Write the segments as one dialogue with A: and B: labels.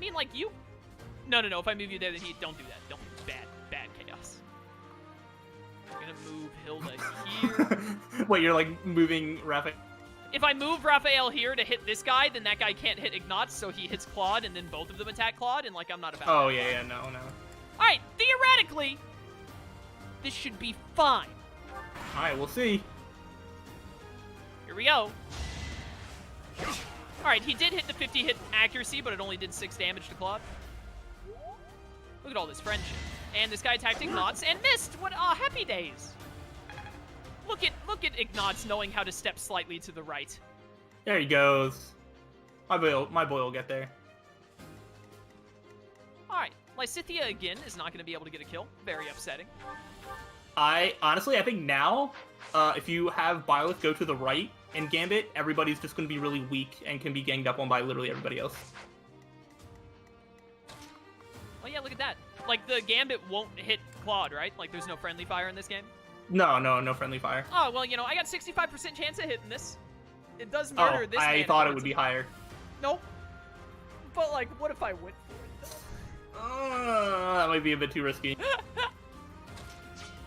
A: mean, like, you... No, if I move you there, then don't do that. Don't. Bad chaos. I'm gonna move Hilda here.
B: Wait, you're, like, moving Raphael?
A: If I move Raphael here to hit this guy, then that guy can't hit Ignatz, so he hits Claude, and then both of them attack Claude, and, like, I'm not about
B: Oh,
A: that.
B: yeah, no.
A: Alright, theoretically, this should be fine.
B: Alright, we'll see.
A: Here we go. Alright, he did hit the 50 hit accuracy, but it only did 6 damage to Claude. Look at all this friendship. And this guy attacked Ignatz and missed! What happy days! Look at Ignatz knowing how to step slightly to the right.
B: There he goes. My boy will get there.
A: Alright, Lysithea again is not going to be able to get a kill. Very upsetting.
B: Honestly, I think now, if you have Byleth go to the right in Gambit, everybody's just going to be really weak and can be ganged up on by literally everybody else.
A: Oh yeah, look at that. Like, the Gambit won't hit Claude, right? Like, there's no friendly fire in this game?
B: No friendly fire.
A: Oh, well, you know, I got 65% chance of hitting this. It does murder this man.
B: I thought it would be higher.
A: Nope. But, like, what if I went for it, though?
B: That might be a bit too risky.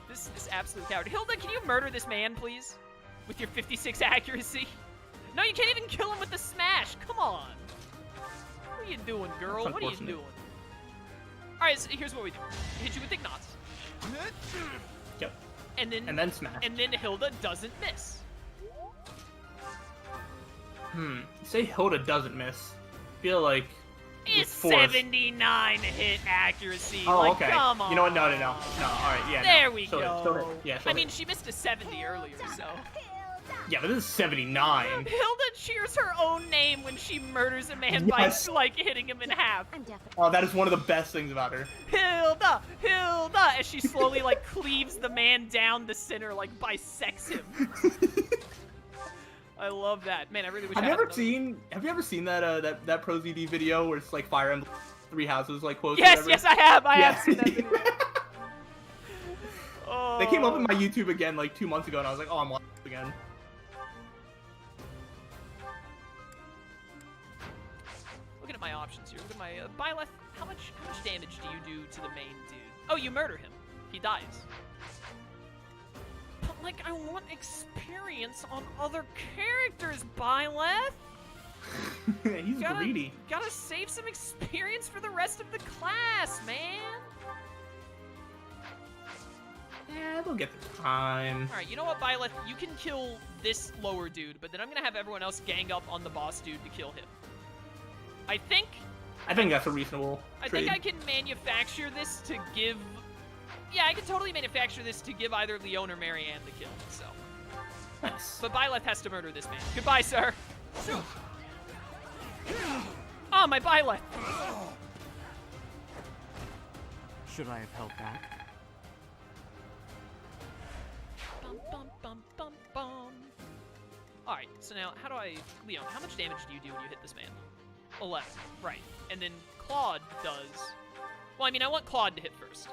A: This absolute coward. Hilda, can you murder this man, please? With your 56 accuracy? No, you can't even kill him with the smash. Come on. What are you doing, girl? What are you doing? Alright, so here's what we do. Hit you with Ignatz.
B: Yep.
A: And then
B: smash.
A: And then Hilda doesn't miss.
B: You say Hilda doesn't miss. I feel like
A: It's 79 hit accuracy.
B: Oh,
A: like,
B: okay.
A: Come on.
B: You know what? No. Alright, yeah.
A: There we
B: go.
A: I mean, she missed a 70 earlier, so.
B: Yeah, but this is 79.
A: Hilda cheers her own name when she murders a man by, like, hitting him in half.
B: Oh, that is one of the best things about her.
A: Hilda! As she slowly, like, cleaves the man down the center, like, bisects him. I love that. Man, I really wish I had
B: Have you ever seen that that Pro ZD video where it's like Fire Emblem 3 houses like quotes?
A: Yes, I have. I have seen that video. Oh.
B: They came up in my YouTube again like 2 months ago, and I was like, oh, I'm watching this again.
A: Looking at my options here. Look at my Byleth. How much damage do you do to the main dude? Oh, you murder him. He dies. But, like, I want experience on other characters, Byleth.
B: He's greedy.
A: Gotta save some experience for the rest of the class, man.
B: Yeah, they'll get the time.
A: Alright, you know what, Byleth? You can kill this lower dude, but then I'm gonna have everyone else gang up on the boss dude to kill him. I think
B: that's a reasonable trade.
A: I think I can manufacture this to give... Yeah, I can totally manufacture this to give either Leon or Marianne the kill, so...
B: Nice.
A: But Byleth has to murder this man. Goodbye, sir. Oh, my Byleth!
C: Should I have held back?
A: Bum. Alright, so now, how do I... Leon, how much damage do you do when you hit this man? 11, right. And then Claude does... Well, I mean, I want Claude to hit first.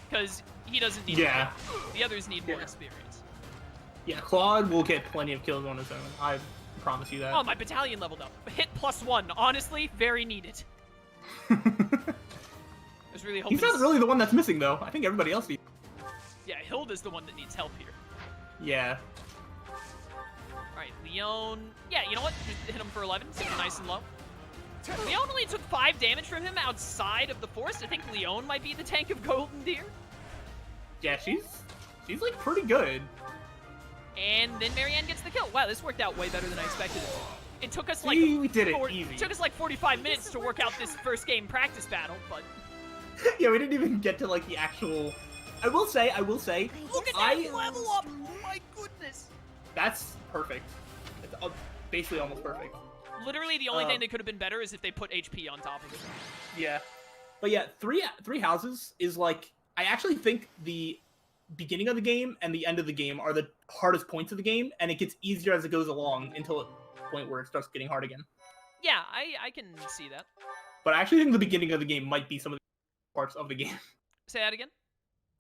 A: Because he doesn't need more. The others need more experience.
B: Yeah, Claude will get plenty of kills on his own. I promise you that.
A: Oh, my battalion leveled up. Hit +1. Honestly, very needed. I was really hoping...
B: He's not really the one that's missing, though. I think everybody else needs...
A: Yeah, Hilda's the one that needs help here.
B: Yeah.
A: Alright, Leon... Yeah, you know what? Just hit him for 11. Sit him nice and low. Leon only took 5 damage from him outside of the forest. I think Leon might be the tank of Golden Deer.
B: Yeah, she's like pretty good.
A: And then Marianne gets the kill. Wow, this worked out way better than I expected it. It took us like
B: we did it easy.
A: It took us like 45 minutes to work out this first game practice battle, but
B: yeah, we didn't even get to like the actual. I will say.
A: Look at that level up! Oh my goodness!
B: That's perfect. It's basically almost perfect.
A: Literally, the only thing that could have been better is if they put HP on top of it.
B: Yeah, but yeah, three houses is like I actually think the beginning of the game and the end of the game are the hardest points of the game, and it gets easier as it goes along until a point where it starts getting hard again.
A: Yeah, I can see that.
B: But I actually think the beginning of the game might be some of the parts of the game.
A: Say that again?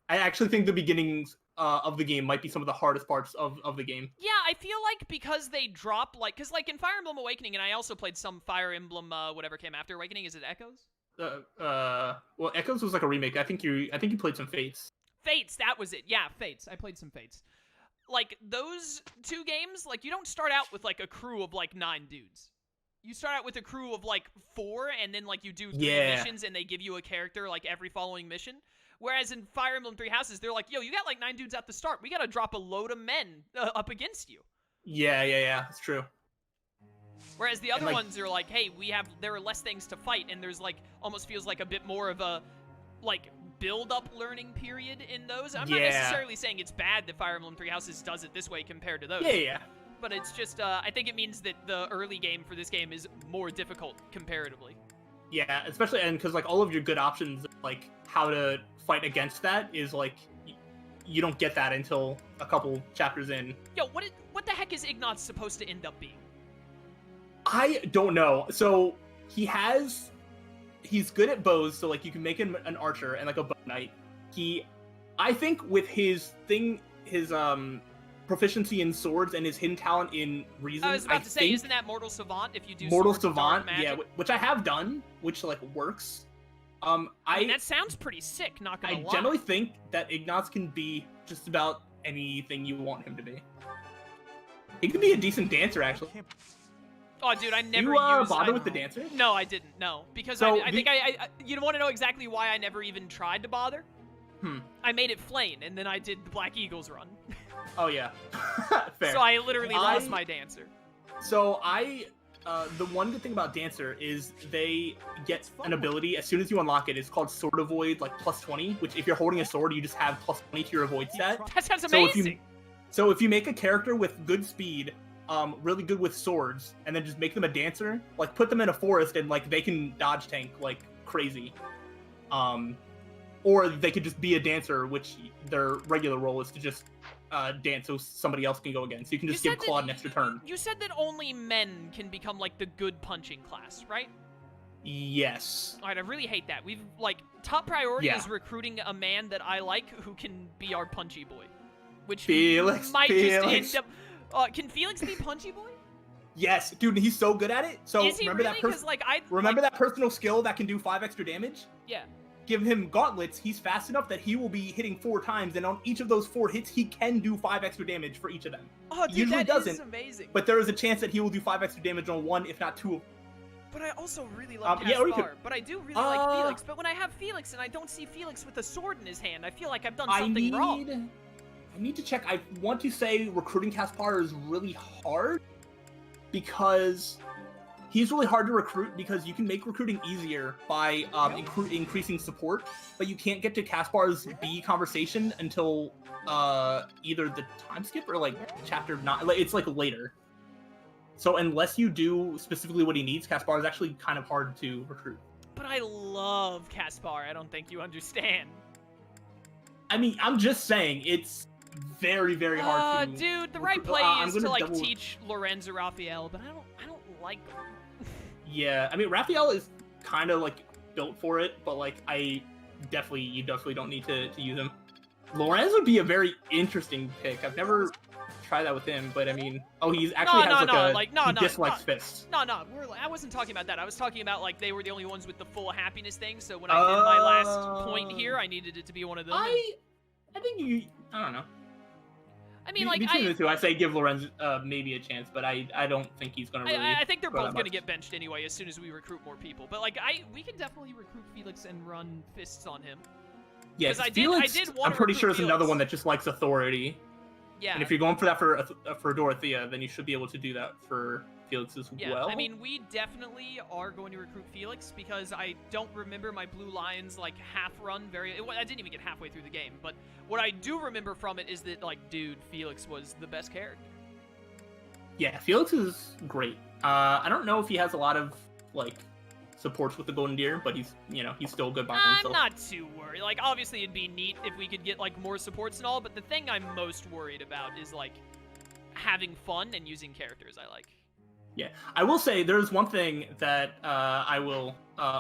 B: I actually think the beginnings of the game might be some of the hardest parts of the game.
A: Yeah, I feel like because they drop, like, because, like, in Fire Emblem Awakening, and I also played some Fire Emblem, whatever came after Awakening, is it Echoes?
B: Well, Echoes was like a remake. I think you played some Fates.
A: Fates, that was it. Yeah, Fates. I played some Fates. Like, those 2 games, like, you don't start out with, like, a crew of, like, 9 dudes. You start out with a crew of, like, 4, and then, like, you do 3 missions, and they give you a character, like, every following mission. Whereas in Fire Emblem Three Houses, they're like, yo, you got, like, 9 dudes at the start. We gotta drop a load of men up against you.
B: Yeah, it's true.
A: Whereas the other ones are like, hey, there are less things to fight, and there's, like, almost feels like a bit more of a, like, build-up learning period in those. I'm not necessarily saying it's bad that Fire Emblem Three Houses does it this way compared to those.
B: Yeah.
A: But it's just, I think it means that the early game for this game is more difficult comparatively.
B: Yeah, especially, and because, like, all of your good options, like, how to fight against that is, like, you don't get that until a couple chapters in.
A: Yo, what the heck is Ignatz supposed to end up being?
B: I don't know. So, he's good at bows, so, like, you can make him an archer and, like, a bow knight. I think with his proficiency in swords and his hidden talent in reason,
A: I was about to say, isn't that Mortal Savant if you do
B: Mortal
A: Sword
B: Savant,
A: Magic?
B: yeah, which I have done, which, like, works.
A: I mean, that sounds pretty sick, not gonna lie.
B: I generally think that Ignatz can be just about anything you want him to be. He could be a decent dancer, actually.
A: Oh, dude, I never
B: You bother with the dancer?
A: No, I didn't. No, because
B: So
A: I think you want to know exactly why I never even tried to bother? I made it Flame, and then I did the Black Eagles run.
B: Oh yeah, fair.
A: So I literally lost my dancer.
B: So the one good thing about dancer is they get an ability as soon as you unlock it. It's called Sword Avoid, like +20. Which if you're holding a sword, you just have +20 to your avoid stat.
A: That sounds amazing.
B: So if you make a character with good speed, really good with swords, and then just make them a dancer, like put them in a forest and like they can dodge tank like crazy. Or they could just be a dancer, which their regular role is to just dance so somebody else can go again. So you can just give Claude an extra turn.
A: You said that only men can become like the good punching class, right?
B: Yes.
A: Alright, I really hate that. We've like top priority is recruiting a man that I like who can be our punchy boy. Which
B: Felix,
A: might just end up can Felix be punchy boy?
B: Yes, dude, he's so good at it. So
A: is he
B: remember
A: really?
B: that personal skill that can do 5 extra damage?
A: Yeah.
B: Give him gauntlets, he's fast enough that he will be hitting 4 times, and on each of those 4 hits, he can do 5 extra damage for each of them.
A: Oh, dude,
B: usually
A: that
B: doesn't,
A: is amazing.
B: But there is a chance that he will do 5 extra damage on 1, if not 2 of them.
A: But I also really love Caspar, but I do really like Felix. But when I have Felix and I don't see Felix with a sword in his hand, I feel like I've done something wrong.
B: I need to check. I want to say recruiting Caspar is really hard, because he's really hard to recruit because you can make recruiting easier by increasing support, but you can't get to Caspar's B conversation until either the time skip or like chapter 9. It's like later. So unless you do specifically what he needs, Caspar is actually kind of hard to recruit.
A: But I love Caspar. I don't think you understand.
B: I mean, I'm just saying it's very, very hard to.
A: Dude, the right play is to like teach Lorenz or Raphael, but I don't like them.
B: Yeah, I mean, Raphael is kind of like built for it, but like you definitely don't need to use him. Lorenz would be a very interesting pick. I've never tried that with him, but I mean, he dislikes fists.
A: No, I wasn't talking about that. I was talking about like they were the only ones with the full happiness thing. So when I did my last point here, I needed it to be one of them.
B: I think I don't know.
A: I mean,
B: between the two, I say give Lorenz maybe a chance, but I don't think he's gonna really.
A: I think they're both gonna get benched anyway as soon as we recruit more people. But like, we can definitely recruit Felix and run fists on him.
B: Yes, Felix, I'm pretty sure is another one that just likes authority.
A: Yeah.
B: And if you're going for that for Dorothea, then you should be able to do that for Felix as well.
A: I mean, we definitely are going to recruit Felix because I don't remember my Blue Lions like half run I didn't even get halfway through the game, but what I do remember from it is that like, dude, Felix was the best character.
B: Yeah, Felix is great. I don't know if he has a lot of like supports with the Golden Deer, but he's still good by himself.
A: I'm not too worried. Like, obviously it'd be neat if we could get like more supports and all, but the thing I'm most worried about is like having fun and using characters I like.
B: Yeah, I will say there's one thing that I will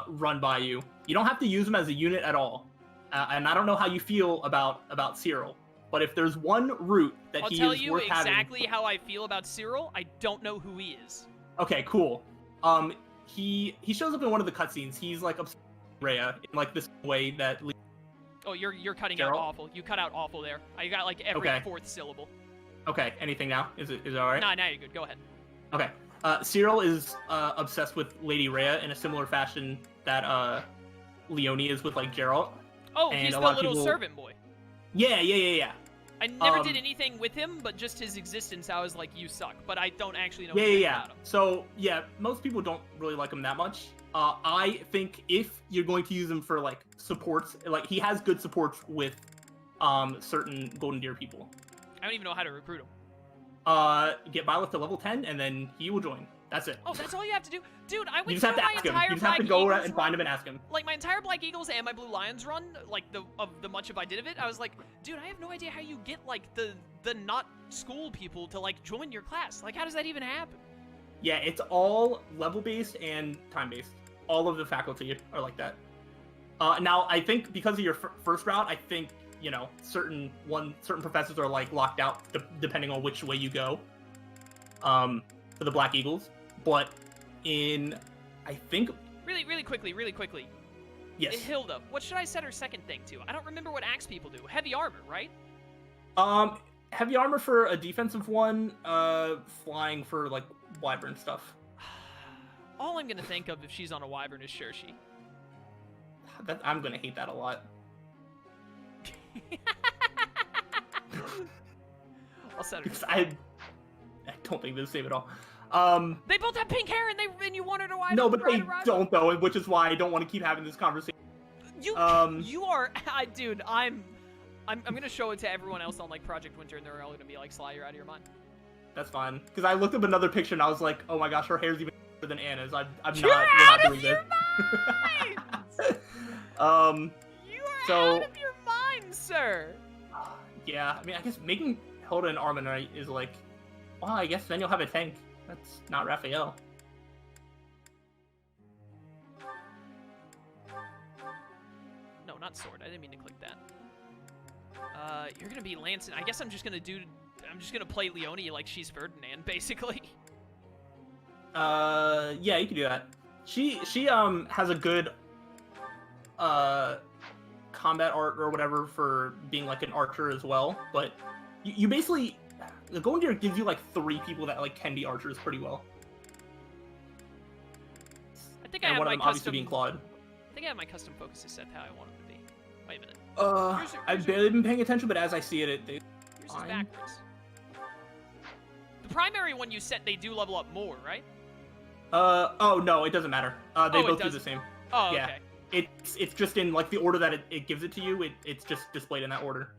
B: run by you. You don't have to use him as a unit at all, and I don't know how you feel about Cyril, but if there's one route that
A: I'll
B: he
A: tell
B: is
A: you
B: worth having...
A: exactly how I feel about Cyril. I don't know who he is.
B: Okay, cool. He shows up in one of the cutscenes. He's like obsessed with Rhea in like this way that...
A: Oh, you're cutting
B: Geralt?
A: out awful. You cut out awful there. I got like every fourth syllable.
B: Okay, anything now? Is it alright?
A: Nah, now you're good. Go ahead.
B: Okay. Cyril is obsessed with Lady Rhea in a similar fashion that Leone is with like Geralt.
A: Oh,
B: and
A: he's
B: a
A: the
B: lot of
A: little
B: people-
A: servant boy.
B: Yeah.
A: I never did anything with him, but just his existence, I was like, you suck. But I don't actually know
B: Yeah.
A: anything about him.
B: So, yeah, most people don't really like him that much. I think if you're going to use him for, like, supports, like, he has good supports with certain Golden Deer people.
A: I don't even know how to recruit him.
B: Get Byleth to level 10, and then he will join. That's it.
A: Oh, that's all you have to do? Dude, I went
B: You just have
A: through
B: to
A: my
B: ask him.
A: entire
B: You just have to
A: Black
B: go
A: Eagles
B: and find
A: run.
B: him and ask him.
A: Like, my entire Black Eagles and my Blue Lions run, like, of the much of I did of it, I was like, dude, I have no idea how you get, like, the not school people to, like, join your class. Like, how does that even happen?
B: Yeah, it's all level-based and time-based. All of the faculty are like that. Now, I think because of your first route, I think, you know, certain professors are, like, locked out depending on which way you go for the Black Eagles. But I think...
A: Really quickly.
B: Yes.
A: Hilda, what should I set her second thing to? I don't remember what axe people do. Heavy armor, right?
B: Heavy armor for a defensive one, flying for, like, wyvern stuff.
A: All I'm gonna think of if she's on a wyvern is Shershi.
B: I'm gonna hate that a lot.
A: I'll set her.
B: Because I don't think they're the same at all.
A: They both have pink hair, and you want her to wyvern.
B: No, but they
A: ride.
B: don't though, which is why I don't want to keep having this conversation.
A: You are, dude. I'm gonna show it to everyone else on like Project Winter, and they're all gonna be like, "Sly, you're out of your mind."
B: That's fine. Because I looked up another picture and I was like, oh my gosh, her hair's even better than Anna's. We're not doing this.
A: You are out of your mind, sir.
B: Yeah, I mean, I guess making Hilda an Armonite is like, well, I guess then you'll have a tank. That's not Raphael.
A: No, not sword. I didn't mean to click that. You're gonna be Lancin. I guess I'm just gonna play Leone like she's Ferdinand, basically.
B: Yeah, you can do that. She has a good combat art or whatever for being like an archer as well, but you basically, the Golden Deer gives you like 3 people that like can be archers pretty well.
A: I think
B: And
A: I have
B: one of
A: my
B: them obviously
A: custom.
B: being Claude.
A: I think I have my custom focuses set how I want them to be. Wait a minute.
B: I've barely been paying attention, but as I see it,
A: Yours is
B: fine.
A: backwards. The primary one you set, they do level up more, right?
B: Oh no, it doesn't matter. They both do the same.
A: Oh,
B: Yeah.
A: okay.
B: It's just in like the order that it gives it to you. It's just displayed in that order.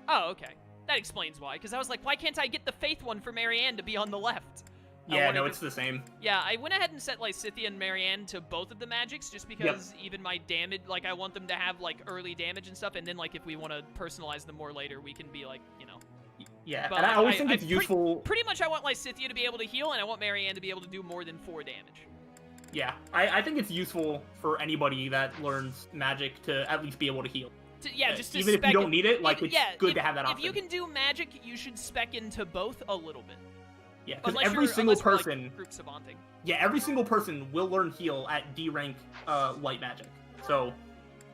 A: Oh, okay. That explains why. Because I was like, why can't I get the Faith one for Marianne to be on the left?
B: Yeah, no, it's the same.
A: Yeah, I went ahead and set Lysithea and Marianne to both of the magics just because even my damage, like I want them to have like early damage and stuff, and then like if we want to personalize them more later, we can be like, you know.
B: Yeah,
A: But
B: and I always think it's useful.
A: Pretty much I want Lysithea to be able to heal, and I want Marianne to be able to do more than 4 damage.
B: Yeah, I think it's useful for anybody that learns magic to at least be able to heal.
A: Just to
B: even if you
A: spec
B: don't need it, like it's good to have that
A: If
B: option.
A: you can do magic, you should spec into both a little bit.
B: Yeah, because
A: Unless
B: every
A: you're-
B: single
A: unless we're,
B: person,
A: like, group savanting.
B: yeah, every single person will learn heal at D rank light magic. So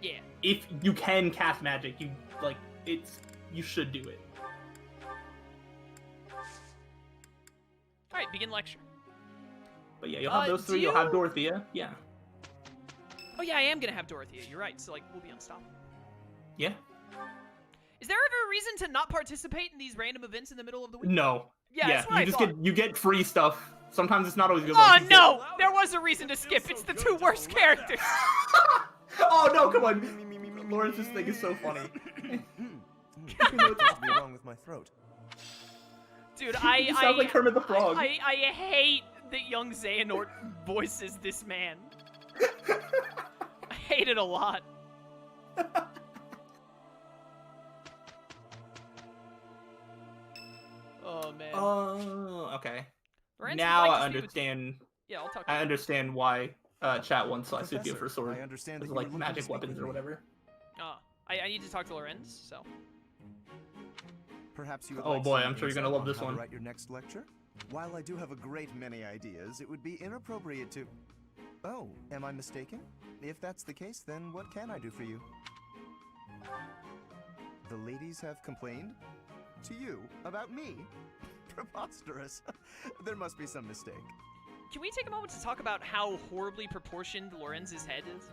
A: Yeah.
B: if you can cast magic, you should do it.
A: All right, begin lecture.
B: But yeah, you'll have those 3.
A: do
B: You'll have
A: you-
B: Dorothea. Yeah.
A: Oh yeah, I am gonna have Dorothea. You're right. So like, we'll be unstoppable.
B: Yeah.
A: Is there ever a reason to not participate in these random events in the middle of the week?
B: No.
A: Yeah, that's what
B: you
A: I
B: just
A: thought.
B: you get free stuff. Sometimes it's not always good.
A: Oh
B: like you said.
A: no! There was a reason to skip. It's the 2 worst characters.
B: Oh no! Come on. Lawrence's thing is so funny.
D: What's wrong with my throat?
A: Dude,
B: You sound like Kermit the Frog.
A: I hate that young Xehanort voices this man. I hate it a lot. Oh man.
B: Oh, okay.
A: Lorenz,
B: Now
A: would you like
B: I
A: to speak with-
B: understand.
A: Yeah, I'll talk to
B: I
A: you.
B: understand why chat wants Lysithea
D: Professor,
B: for sword.
D: I understand
B: As
D: that you
B: like
D: were looking to
B: magic
D: speak
B: weapons
D: with
B: or
D: me.
B: whatever.
A: Oh, I need to talk to Lorenz, so.
D: Perhaps you would
B: Oh
D: like
B: boy,
D: some
B: I'm sure you're
D: insight
B: gonna love
D: on
B: this
D: how to
B: one.
D: write your next lecture? While I do have a great many ideas, it would be inappropriate to... Oh, am I mistaken? If that's the case, then what can I do for you? The ladies have complained? To you? About me? Preposterous. There must be some mistake.
A: Can we take a moment to talk about how horribly proportioned Lorenz's head is?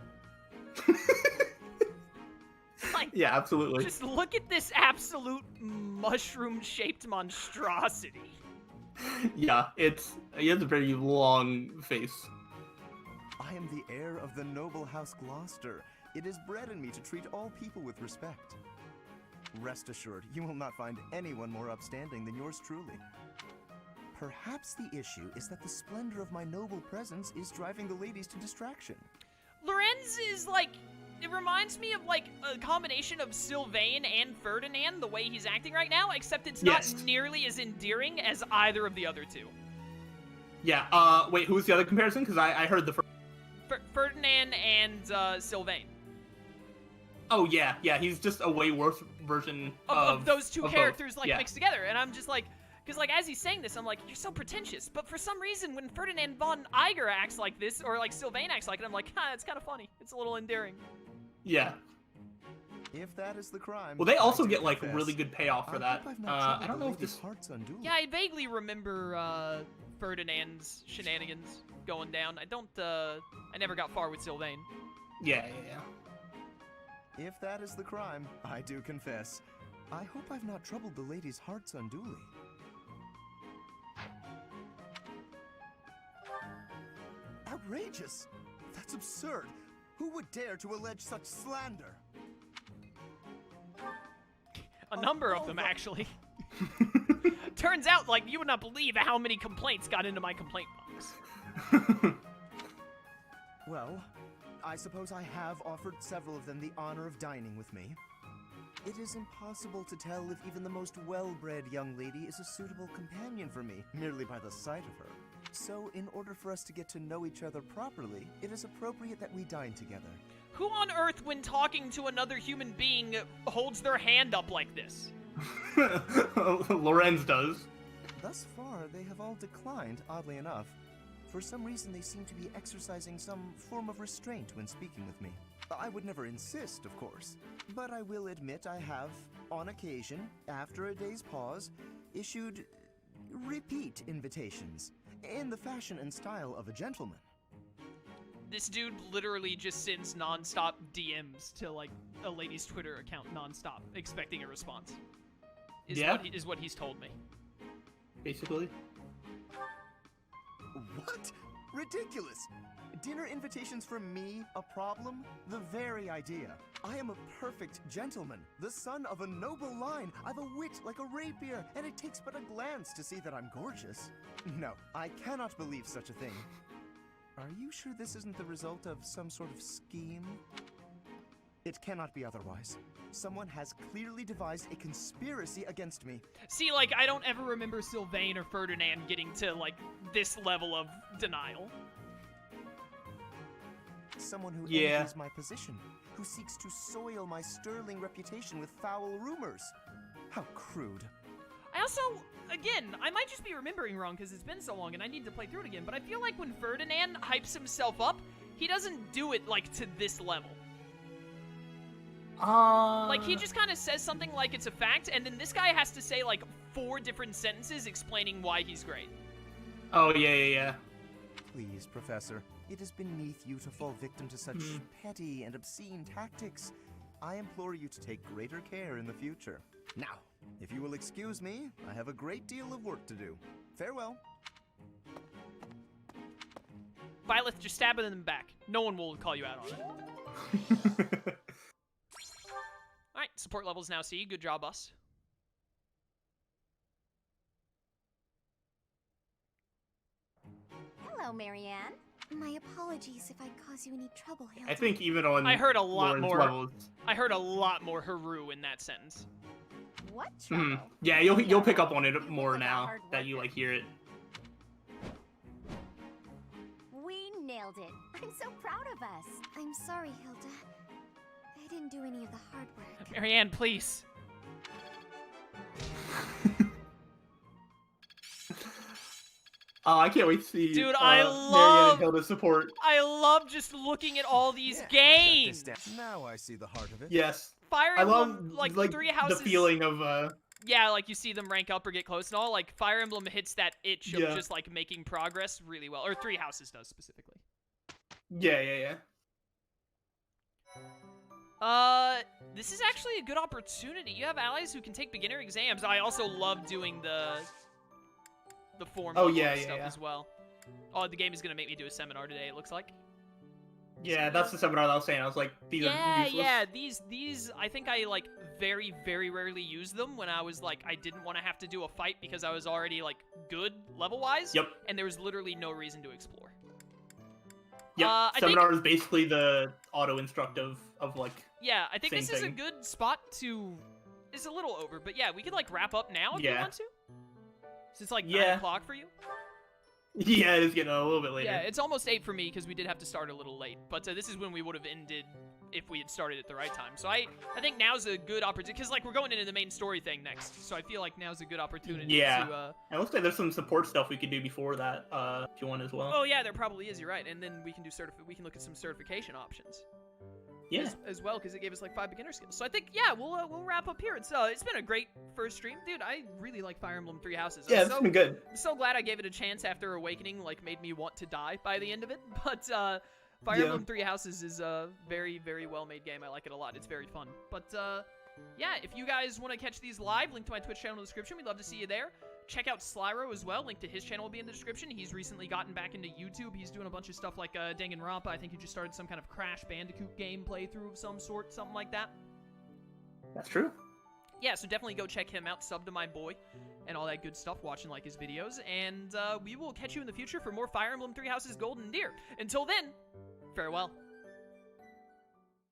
A: Like,
B: Yeah, absolutely.
A: just look at this absolute mushroom-shaped monstrosity.
B: Yeah, he has a very long face.
D: I am the heir of the noble house Gloucester. It is bred in me to treat all people with respect. Rest assured, you will not find anyone more upstanding than yours truly. Perhaps the issue is that the splendor of my noble presence is driving the ladies to distraction.
A: Lorenz is like, it reminds me of like a combination of Sylvain and Ferdinand, the way he's acting right now, except it's not
B: Yes.
A: nearly as endearing as either of the other two.
B: Yeah, wait, who's the other comparison? Because I heard the first.
A: Ferdinand and Sylvain.
B: Oh, yeah, he's just a way worse version
A: Of those two
B: of both.
A: characters, like,
B: Yeah.
A: mixed together. And I'm just like, because, like, as he's saying this, I'm like, you're so pretentious. But for some reason, when Ferdinand von Eiger acts like this, or, like, Sylvain acts like it, I'm like, it's kind of funny. It's a little endearing.
B: Yeah.
D: If that is the crime...
B: Well, they also
D: I do
B: get, like,
D: confess.
B: really good payoff for
D: I
B: that.
D: hope I've not troubled
B: I don't
D: the
B: know if
D: ladies'
B: this...
D: hearts unduly.
A: Yeah, I vaguely remember Ferdinand's shenanigans going down. I never got far with Sylvain.
B: Yeah.
D: If that is the crime, I do confess. I hope I've not troubled the ladies' hearts unduly. Outrageous! That's absurd! Who would dare to allege such slander?
A: A number of them, actually. Turns out, like, you would not believe how many complaints got into my complaint box.
D: Well, I suppose I have offered several of them the honor of dining with me. It is impossible to tell if even the most well-bred young lady is a suitable companion for me, merely by the sight of her. So, in order for us to get to know each other properly, it is appropriate that we dine together.
A: Who on earth, when talking to another human being, holds their hand up like this?
B: Lorenz does.
D: Thus far, they have all declined, oddly enough. For some reason, they seem to be exercising some form of restraint when speaking with me. I would never insist, of course, but I will admit I have, on occasion, after a day's pause, issued repeat invitations, in the fashion and style of a gentleman.
A: This dude literally just sends non-stop DMs to, like, a lady's Twitter account non-stop, expecting a response. Is what he's told me.
B: Basically.
D: What? Ridiculous! Dinner invitations from me a problem? The very idea. I am a perfect gentleman, the son of a noble line. I've a wit like a rapier, and it takes but a glance to see that I'm gorgeous. No, I cannot believe such a thing. Are you sure this isn't the result of some sort of scheme? It cannot be otherwise. Someone has clearly devised a conspiracy against me.
A: See, like, I don't ever remember Sylvain or Ferdinand getting to, like, this level of denial.
D: Someone who
B: Yeah.
D: envies my position, who seeks to soil my sterling reputation with foul rumors. How crude.
A: I also, again, I might just be remembering wrong because it's been so long and I need to play through it again, but I feel like when Ferdinand hypes himself up, he doesn't do it, like, to this level. Like, he just kind of says something like it's a fact, and then this guy has to say, like, 4 different sentences explaining why he's great.
B: Oh, yeah.
D: Please, Professor, it is beneath you to fall victim to such petty and obscene tactics. I implore you to take greater care in the future. Now, if you will excuse me, I have a great deal of work to do. Farewell.
A: Byleth, just stab it in the back. No one will call you out on it. Alright, support level's now C. Good job, us.
E: Hello, Marianne. My apologies if I cause you any trouble, Hilda.
B: I think even on
A: I heard a lot
B: Lorenz
A: more.
B: levels.
A: I heard a lot more Haru in that sentence.
E: What trouble?
B: Yeah, you'll pick up on it
E: You look
B: more
E: like a
B: now
E: hard
B: that you
E: worker.
B: like hear it.
E: We nailed it. I'm so proud of us. I'm sorry, Hilda. I didn't do any of the hard work.
A: Marianne, please.
B: I can't wait to see.
A: Dude, I
B: Marianne
A: love-
B: and Hilda support.
A: I love just looking at all these
D: Yeah,
A: games.
D: got this down. Now I see the heart of it.
B: Yes,
A: Fire
B: I
A: Emblem,
B: love
A: like 3 houses.
B: the feeling of
A: Yeah, like you see them rank up or get close and all. Like Fire Emblem hits that itch of
B: Yeah.
A: just like making progress really well, or 3 houses does specifically.
B: yeah.
A: This is actually a good opportunity. You have allies who can take beginner exams. I also love doing the form
B: Oh,
A: level
B: yeah,
A: and
B: yeah,
A: stuff
B: yeah.
A: as well. Oh, the game is gonna make me do a seminar today. It looks like.
B: Yeah, that's the seminar that I was saying. I was like, these are useless.
A: Yeah. These. I think I like very, very rarely used them when I was like I didn't want to have to do a fight because I was already like good level wise.
B: Yep.
A: And there was literally no reason to explore.
B: Yep.
A: I think-
B: Seminar is basically the auto instructive of like.
A: Yeah, I think
B: Same
A: this is a
B: thing.
A: good spot to. It's a little over, but yeah, we could like wrap up now if you
B: Yeah.
A: want to. Since it's like
B: Yeah.
A: 9 o'clock for you.
B: Yeah, it is getting a little bit later.
A: Yeah, it's almost 8 for me because we did have to start a little late. But this is when we would have ended if we had started at the right time. So I think now's a good opportunity because like we're going into the main story thing next. So I feel like now's a good opportunity
B: Yeah.
A: to.
B: It looks like there's some support stuff we could do before that, if you want as well.
A: Oh yeah, there probably is. You're right. And then we can do we can look at some certification options.
B: Yeah.
A: As well, because it gave us like 5 beginner skills. So I think yeah, we'll wrap up here. It's been a great first stream, dude. I really like Fire Emblem 3 Houses.
B: Yeah, it's been good.
A: I'm so glad I gave it a chance after Awakening. Like made me want to die by the end of it. But Fire
B: Yeah.
A: Emblem 3 Houses is a very very well made game. I like it a lot. It's very fun. But yeah, if you guys want to catch these live, link to my Twitch channel in the description. We'd love to see you there. Check out Slyro as well. Link to his channel will be in the description. He's recently gotten back into YouTube. He's doing a bunch of stuff like Danganronpa. I think he just started some kind of Crash Bandicoot game playthrough of some sort, something like that.
B: That's true.
A: Yeah, so definitely go check him out. Sub to my boy and all that good stuff, watching like his videos. And we will catch you in the future for more Fire Emblem 3 Houses Golden Deer. Until then, farewell.